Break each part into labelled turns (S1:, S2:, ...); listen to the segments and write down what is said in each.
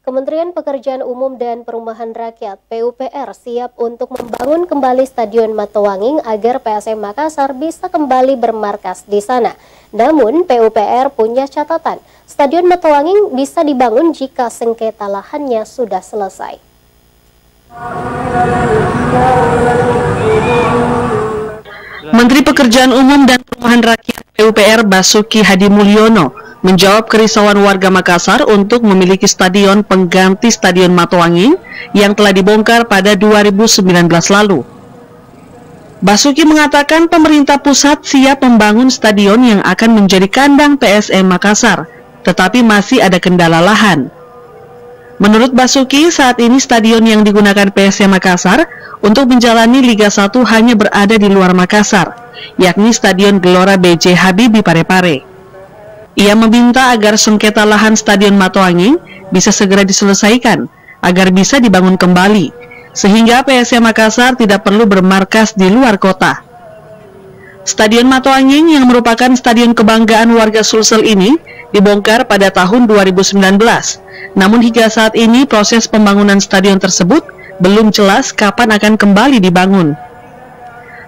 S1: Kementerian Pekerjaan Umum dan Perumahan Rakyat (PUPR) siap untuk membangun kembali Stadion Matowanging agar PSM Makassar bisa kembali bermarkas di sana. Namun, PUPR punya catatan, Stadion Matowanging bisa dibangun jika sengketa lahannya sudah selesai.
S2: Menteri Pekerjaan Umum dan Perumahan Rakyat PUPR Basuki Hadimulyono menjawab kerisauan warga Makassar untuk memiliki stadion pengganti Stadion Matowanging yang telah dibongkar pada 2019 lalu. Basuki mengatakan pemerintah pusat siap membangun stadion yang akan menjadi kandang PSM Makassar, tetapi masih ada kendala lahan. Menurut Basuki, saat ini stadion yang digunakan PSM Makassar untuk menjalani Liga 1 hanya berada di luar Makassar, yakni Stadion Gelora B.J. Habibie Parepare. Ia meminta agar sengketa lahan Stadion Matowanging bisa segera diselesaikan agar bisa dibangun kembali, sehingga PSM Makassar tidak perlu bermarkas di luar kota. Stadion Matowanging yang merupakan stadion kebanggaan warga Sulsel ini dibongkar pada tahun 2019. Namun hingga saat ini proses pembangunan stadion tersebut belum jelas kapan akan kembali dibangun.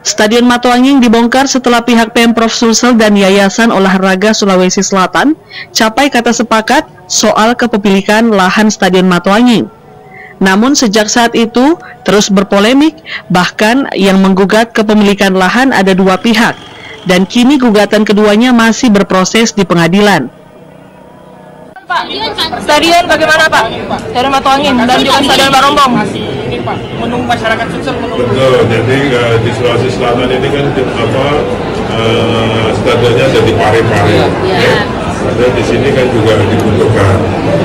S2: Stadion Matowanging dibongkar setelah pihak Pemprov Sulsel dan Yayasan Olahraga Sulawesi Selatan capai kata sepakat soal kepemilikan lahan Stadion Matowanging. Namun sejak saat itu terus berpolemik, bahkan yang menggugat kepemilikan lahan ada dua pihak, dan kini gugatan keduanya masih berproses di pengadilan.
S3: Pak, stadion bagaimana Pak? Stadion Matowanging dan juga Stadion Barombong.
S4: Ini Pak, menunggu masyarakat Sulsel menunggu. Betul, jadi di Sulawesi Selatan ini kan stadionnya ada di Parepare. Ada di sini kan juga dibutuhkan.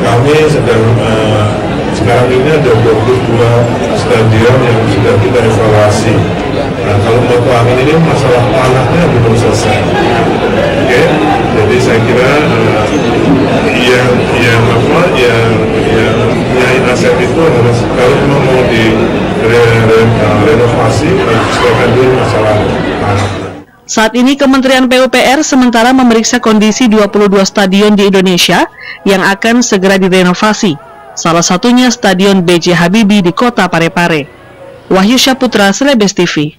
S4: Kami sedang sekarang ini ada 22 stadion yang sudah kita evaluasi. Nah, kalau Matowanging ini masalah tanahnya belum selesai. Oke, jadi saya kira yang punya aset itu harus, kalau mau direnovasi, selesaikan dulu masalah tanah.
S2: Saat ini Kementerian PUPR sementara memeriksa kondisi 22 stadion di Indonesia yang akan segera direnovasi. Salah satunya Stadion B.J. Habibie di kota Parepare. Wahyu Syaputra, Celebes TV.